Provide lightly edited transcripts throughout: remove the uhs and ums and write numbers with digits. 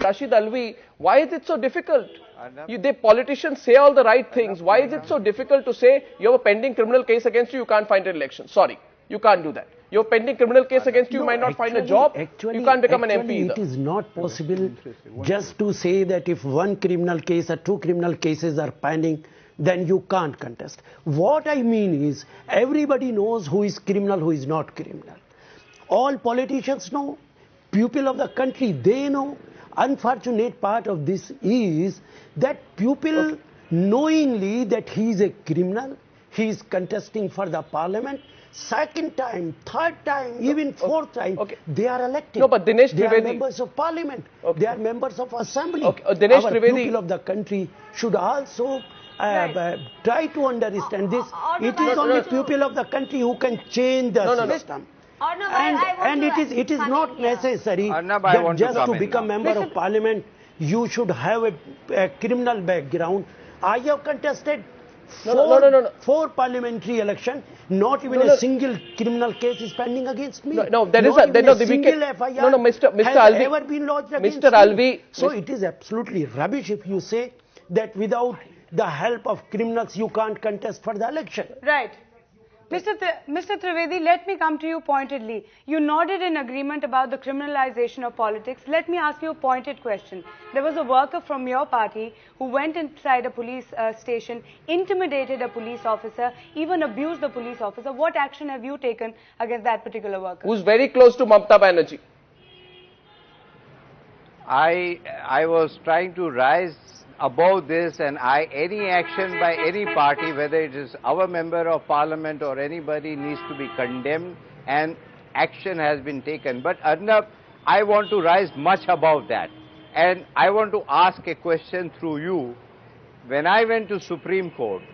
Rashid Alvi, why is it so difficult? The politicians say all the right things. Why is it so difficult to say you have a pending criminal case against you, you can't find an election? Sorry, you can't do that. You have a pending criminal case against you, you might not find a job, you can't become an MP either. It is not possible just to say that if one criminal case or two criminal cases are pending, then you can't contest. What I mean is, everybody knows who is criminal, who is not criminal. All politicians know, people of the country, they know. Unfortunate part of this is that people knowingly that he is a criminal, he is contesting for the parliament, second time, third time, even fourth time, they are elected. No, but Dinesh Trivedi, they are members of parliament, they are members of assembly. Dinesh Our Trivedi, people of the country should also try to understand this. It is only people of the country who can change the system. And it is not necessary that just to become member of parliament, you should have a criminal background. I have contested four parliamentary elections. Not even a single criminal case is pending against me. There is a single FIR has Alvi, ever been lodged against Mr. Alvi. me. So it is absolutely rubbish if you say that without the help of criminals you can't contest for the election. Right. Mr. Trivedi, let me come to you pointedly. You nodded in agreement about the criminalization of politics. Let me ask you a pointed question. There was a worker from your party who went inside a police station, intimidated a police officer, even abused the police officer. What action have you taken against that particular worker? Who's very close to Mamata Banerjee. I was trying to rise above this, and any action by any party, whether it is our member of parliament or anybody, needs to be condemned, and action has been taken. But Arnab, I want to rise much above that, and I want to ask a question through you. When I went to Supreme Court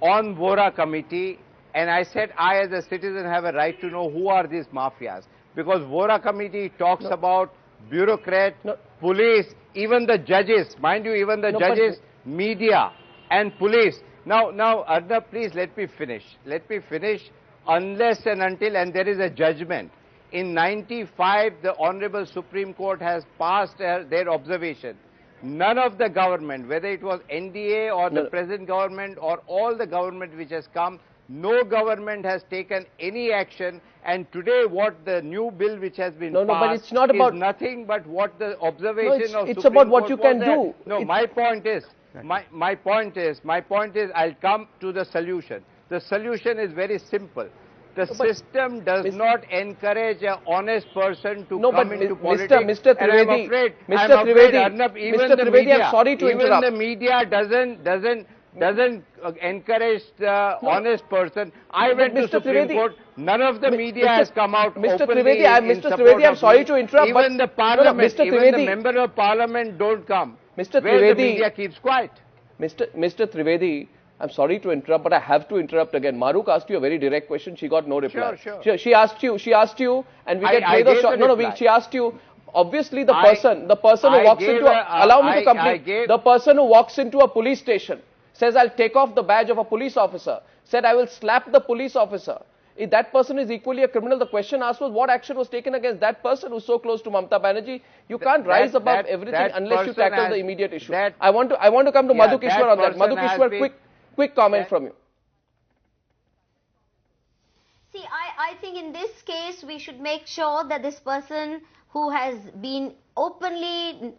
on Vora committee, and I said I as a citizen have a right to know who are these mafias, because Vora committee talks about bureaucrat, police, even the judges, mind you, even the judges, media and police. Now, Arnab, please let me finish. Let me finish. Unless and until, and there is a judgment. In 95, the Honorable Supreme Court has passed their observation. None of the government, whether it was NDA or the present government or all the government which has come, no government has taken any action, and today what the new bill which has been passed but it's not about is nothing but what the observation of it's Supreme about what Court you can do. do. My point is, I'll come to the solution. The solution is very simple. The system does not encourage an honest person to come into politics. Mr. Trivedi, Mr. Trivedi, I'm sorry to interrupt. Even the media doesn't encourage the honest person. I went to Supreme Court. None of the media has come out openly in support of me. I'm sorry to interrupt. Even the parliament, even the member of parliament don't come. Mr. Where Trivedi, the media keeps quiet. Mr. Trivedi, I'm sorry to interrupt, but I have to interrupt again. Maruk asked you a very direct question. She got no reply. Sure. She asked you, and we can play the shot. She asked you. Obviously, the person who walks into allow me to complete. The person who walks into a police station says, "I'll take off the badge of a police officer." Said, "I will slap the police officer." If that person is equally a criminal, the question asked was what action was taken against that person who's so close to Mamata Banerjee. You can't rise above everything unless you tackle the immediate issue. I want to come to Madhu Kishwar on that. Madhu Kishwar, quick comment from you. See, I think in this case we should make sure that this person who has been openly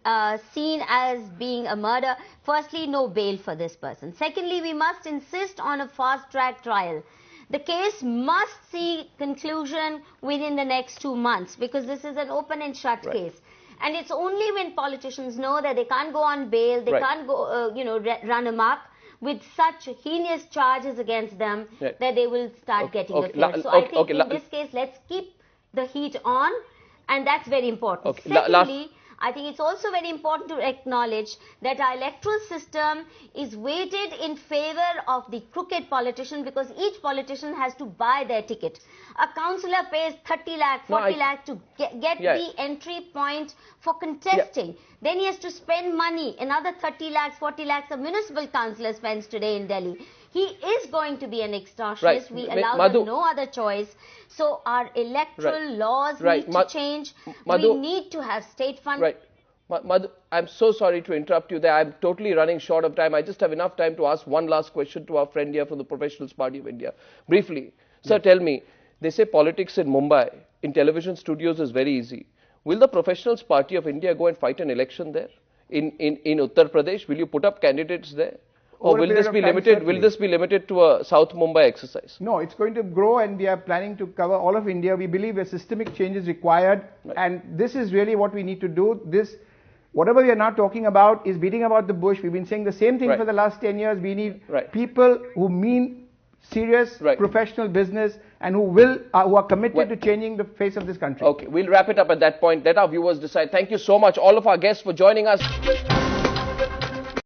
seen as being a murderer, firstly, no bail for this person. Secondly, we must insist on a fast-track trial. The case must see conclusion within the next 2 months, because this is an open and shut case. And it's only when politicians know that they can't go on bail, they can't go, run amok with such heinous charges against them, that they will start getting a clear. So I think in this case, let's keep the heat on, and that's very important. Secondly, I think it's also very important to acknowledge that our electoral system is weighted in favor of the crooked politician, because each politician has to buy their ticket. A councillor pays 30 lakh, 40 lakh to get the entry point for contesting. Then he has to spend money, another 30 lakhs, 40 lakhs a municipal councillor spends today in Delhi. He is going to be an extortionist. We allow them no other choice. So our electoral laws need to change. We need to have state fund. Madhu, I'm so sorry to interrupt you there. I'm totally running short of time. I just have enough time to ask one last question to our friend here from the Professionals Party of India. Briefly, sir, tell me, they say politics in Mumbai, in television studios is very easy. Will the Professionals Party of India go and fight an election there? In Uttar Pradesh, will you put up candidates there? Or will this be limited? Will this be limited to a South Mumbai exercise? No, it's going to grow, and we are planning to cover all of India. We believe a systemic change is required, and this is really what we need to do. Whatever we are now talking about is beating about the bush. We've been saying the same thing for the last 10 years. We need people who mean serious professional business and who are committed to changing the face of this country. Okay, we'll wrap it up at that point. Let our viewers decide. Thank you so much, all of our guests, for joining us.